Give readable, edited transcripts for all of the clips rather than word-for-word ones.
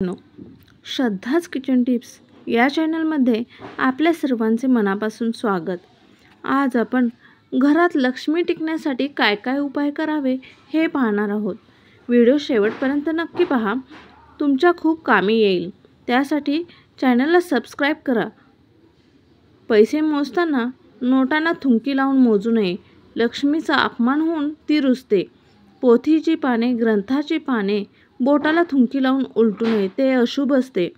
No श्रद्धाज kitchen tips या चॅनलमध्ये आपल्या सर्वांचे मनापासून स्वागत. आज आपण घरात लक्ष्मी टिकण्यासाठी काय काय उपाय करावे हे पाहणार आहोत. व्हिडिओ शेवटपर्यंत नक्की पहा, तुमच्या खूप कामी येईल. त्यासाठी चॅनलला सबस्क्राईब करा. पैसे मोजताना नोटांना थुंकी लावून मोजू नये. लक्ष्मीचा अपमान होऊन ती रुसते. पोथीची पाने, ग्रंथाची पाने बोटाला थुंकी लावून उलटू नये, ते अशुभ असते.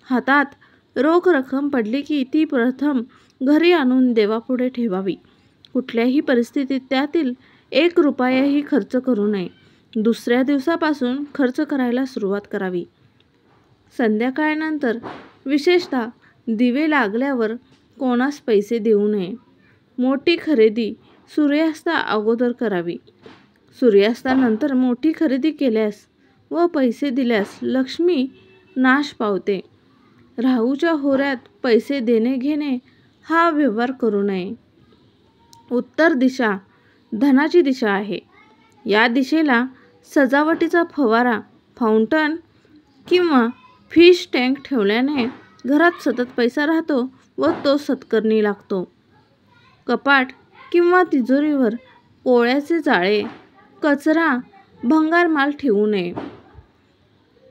हातात रोख रक्कम पडली की ती प्रथम घरी आणून देवापुढे ठेवावी. कुठल्याही परिस्थितीत त्यातील 1 रुपयाही खर्च करू नये. दुसऱ्या दिवसापासून खर्च करायला सुरुवात करावी. संध्याकाळनंतर विशेषतः दिवे लागल्यावर कोणास पैसे देऊ नये. मोठी खरेदी सूर्यास्ता अगोदर करावी. सूर्यास्तानंतर मोठी खरेदी केल्यास व पैसे दिल्यास लक्ष्मी नाश पावते. राहूच्या होऱ्यात पैसे देणे घेणे हा व्यवहार करू नये. उत्तर दिशा धनाची दिशा आहे. या दिशेला सजावटीचा फवारा, फाउंटन किंवा फिश टँक ठेवल्याने घरात सतत पैसा राहतो व तो सत्कारणी लागतो. कपाट किंवा तिजोरीवर पोळ्याचे जाळे, कचरा, भंगार माल ठेवू नये.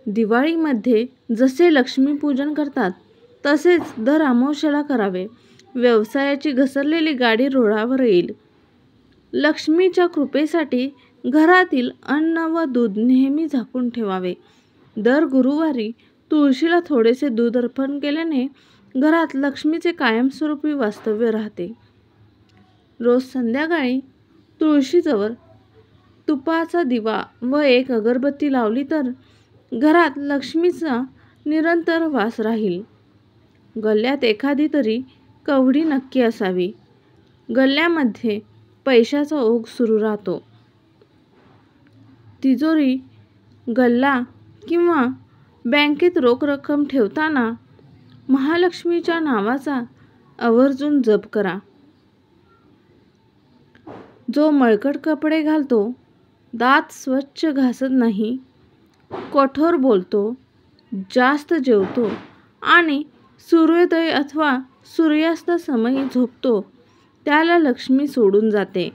दिवाळीमध्ये जसे लक्ष्मीपूजन करतात तसेच दर अमावास्येला करावे. व्यवसायाची घसरलेली गाडी रुळावर येईल. लक्ष्मीच्या कृपेसाठी घरातील अन्न व दूध नेहमी झाकून ठेवावे. दर गुरुवारी तुळशीला थोडेसे दूध अर्पण केल्याने घरात लक्ष्मीचे कायमस्वरूपी वास्तव्य राहते. रोज संध्याकाळी तुळशीजवळ तुपाचा दिवा व 1 अगरबत्ती लावली तर घरात लक्ष्मीचा निरंतर वास राहील. गल्ल्यात एखादी तरी कवडी नक्की असावी. गल्ल्यामध्ये पैशाचा ओघ सुरू राहतो. तिजोरी, गल्ला किंवा बँकेत रोख रक्कम ठेवताना महालक्ष्मीच्या नावाचा आवर्जून जप करा. जो मळकट कपडे घालतो, दात स्वच्छ घासत नाही, कठोर बोलतो, जास्त जेवतो आणि सूर्योदय अथवा सूर्यास्तासमयी झोपतो, त्याला लक्ष्मी सोडून जाते.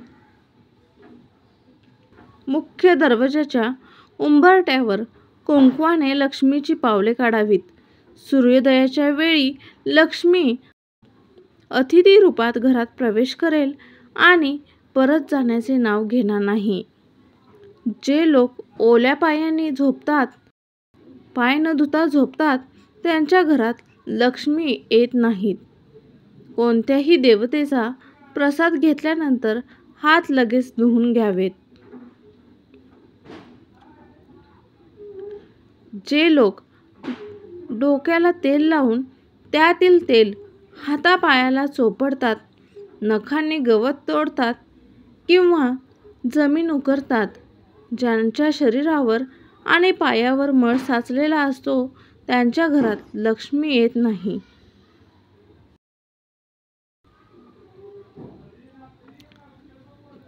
मुख्य दरवाजाच्या उंबरठ्यावर कुंकवाने लक्ष्मीची पावले काढावीत. सूर्योदयाच्या वेळी लक्ष्मी अतिथी रूपात घरात प्रवेश करेल आणि परत जाण्याचे नाव घेणार नाही. जे लोक ओल्या पायाने झोपतात, पाय न धुता झोपतात, त्यांच्या घरात लक्ष्मी येत नाहीत. कोणत्याही देवतेचा प्रसाद घेतल्यानंतर हात लगेच धुवून घ्यावेत. जे लोक डोक्याला तेल लावून त्यातील तेल हातापायाला चोपडतात, नखांनी गवत तोडतात किंवा जमीन उकरतात, ज्यांच्या शरीरावर आणि पायावर मळ साचलेला असतो, त्यांच्या घरात लक्ष्मी येत नाही.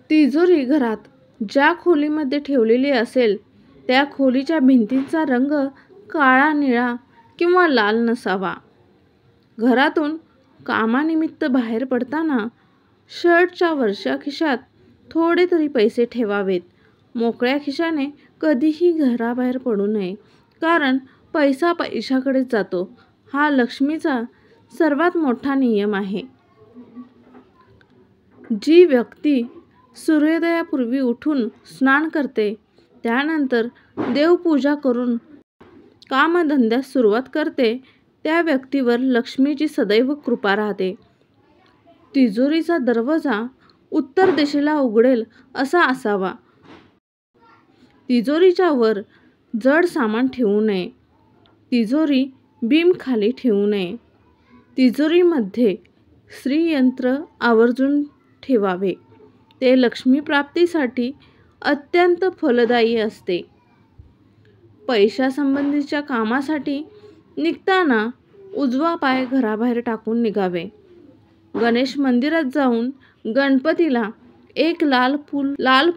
तिजोरी घरात ज्या खोलीमध्ये ठेवलेली असेल त्या खोलीच्या भिंतींचा रंग काळा, निळा किंवा लाल नसावा. घरातून कामानिमित्त बाहेर पडताना शर्टच्या वरच्या खिशात थोडे तरी पैसे ठेवावेत. मोकळ्या खिशाने कधीही घराबाहेर पडू नये, कारण पैसा पैशाकडेच जातो. हा लक्ष्मीचा सर्वात मोठा नियम आहे. जी व्यक्ती सूर्योदयापूर्वी उठून स्नान करते, त्यानंतर देवपूजा करून कामधंद्यास सुरुवात करते, त्या व्यक्तीवर लक्ष्मीची सदैव कृपा राहते. तिजोरीचा दरवाजा उत्तर दिशेला उघडेल असा असावा. तिजोरीच्या वर जड सामान ठेवू नये. तिजोरी बीम खाली ठेवू नये. तिजोरीमध्ये श्रीयंत्र आवर्जून ठेवावे. ते लक्ष्मी प्राप्तीसाठी अत्यंत फलदायी असते. पैशासंबंधीच्या कामासाठी निघताना उजवा पाय घराबाहेर टाकून निघावे. गणेश मंदिरात जाऊन गणपतीला 1 लाल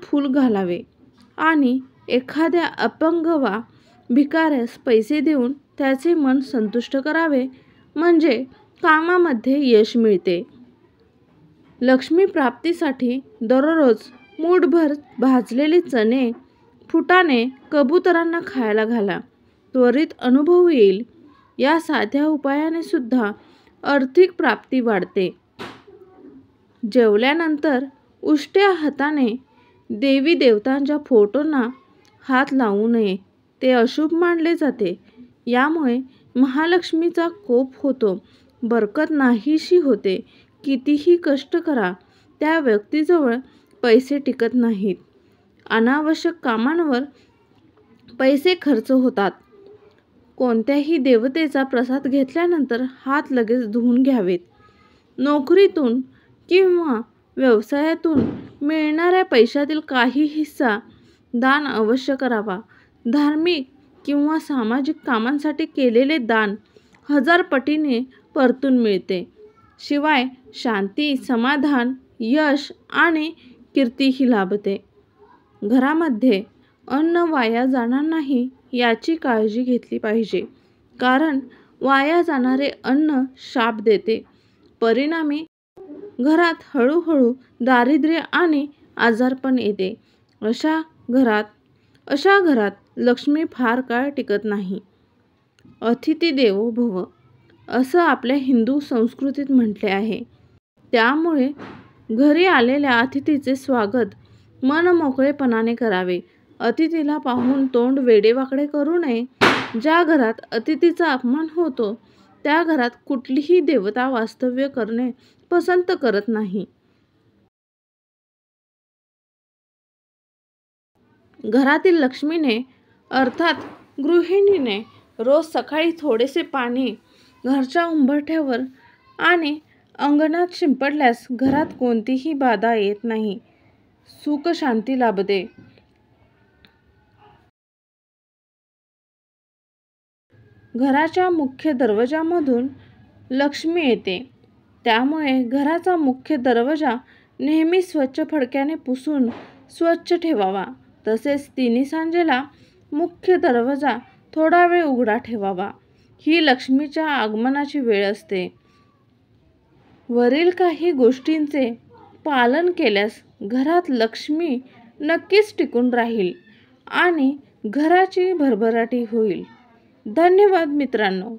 फूल घालावे आणि एखाद्या अपंग वा भिकाऱ्यास पैसे देऊन त्याचे मन संतुष्ट करावे म्हणजे कामामध्ये यश मिळते. लक्ष्मी प्राप्तीसाठी दररोज मूठभर भाजलेले चणे, फुटाणे कबुतरांना खायला घाला. त्वरित अनुभव येईल. या साध्या उपायाने सुद्धा आर्थिक प्राप्ती वाढते. जेवल्यानंतर उष्ट्या हाताने देवी देवतांच्या फोटोंना हात लावू नये. ते अशुभ मानले जाते. यामुळे महालक्ष्मीचा कोप होतो. बरकत नाहीशी होते. कितीही कष्ट करा, त्या व्यक्तीजवळ पैसे टिकत नाहीत. अनावश्यक कामांवर पैसे खर्च होतात. कोणत्याही देवतेचा प्रसाद घेतल्यानंतर हात लगेच धुवून घ्यावेत. नोकरीतून किंवा व्यवसायातून मिळणाऱ्या पैशातील काही हिस्सा दान अवश्य करावा. धार्मिक किंवा सामाजिक कामांसाठी केलेले दान 1000 पटीने परतून मिळते. शिवाय शांती, समाधान, यश आणि कीर्तीही लाभते. घरामध्ये अन्न वाया जाणार नाही याची काळजी घेतली पाहिजे. कारण वाया जाणारे अन्न शाप देते. परिणामी घरात हळूहळू दारिद्र्य आणि आजारपण येते. अशा घरात लक्ष्मी फार काळ टिकत नाही. अतिथी देवो भव असं आपल्या हिंदू संस्कृतीत म्हटले आहे. त्यामुळे घरी आलेल्या अतिथीचे स्वागत मनमोकळेपणाने करावे. अतिथीला पाहून तोंड वेडेवाकडे करू नये. ज्या घरात अतिथीचा अपमान होतो त्या घरात कुठलीही देवता वास्तव्य करणे पसंत करत नाही. घरातील लक्ष्मीने अर्थात गृहिणीने रोज सकाळी थोडेसे पाणी घरच्या उंबरठ्यावर आणि अंगणात शिंपडल्यास घरात कोणतीही बाधा येत नाही. सुख शांती लाभते. घराच्या मुख्य दरवाजामधून लक्ष्मी येते. त्यामुळे घराचा मुख्य दरवाजा नेहमी स्वच्छ फडक्याने पुसून स्वच्छ ठेवावा. तसेच तिन्ही सांजेला मुख्य दरवाजा थोडा वेळ उघडा ठेवावा. ही लक्ष्मीच्या आगमनाची वेळ असते. वरील काही गोष्टींचे पालन केल्यास घरात लक्ष्मी नक्कीच टिकून राहील आणि घराची भरभराटी होईल. धन्यवाद मित्रांनो.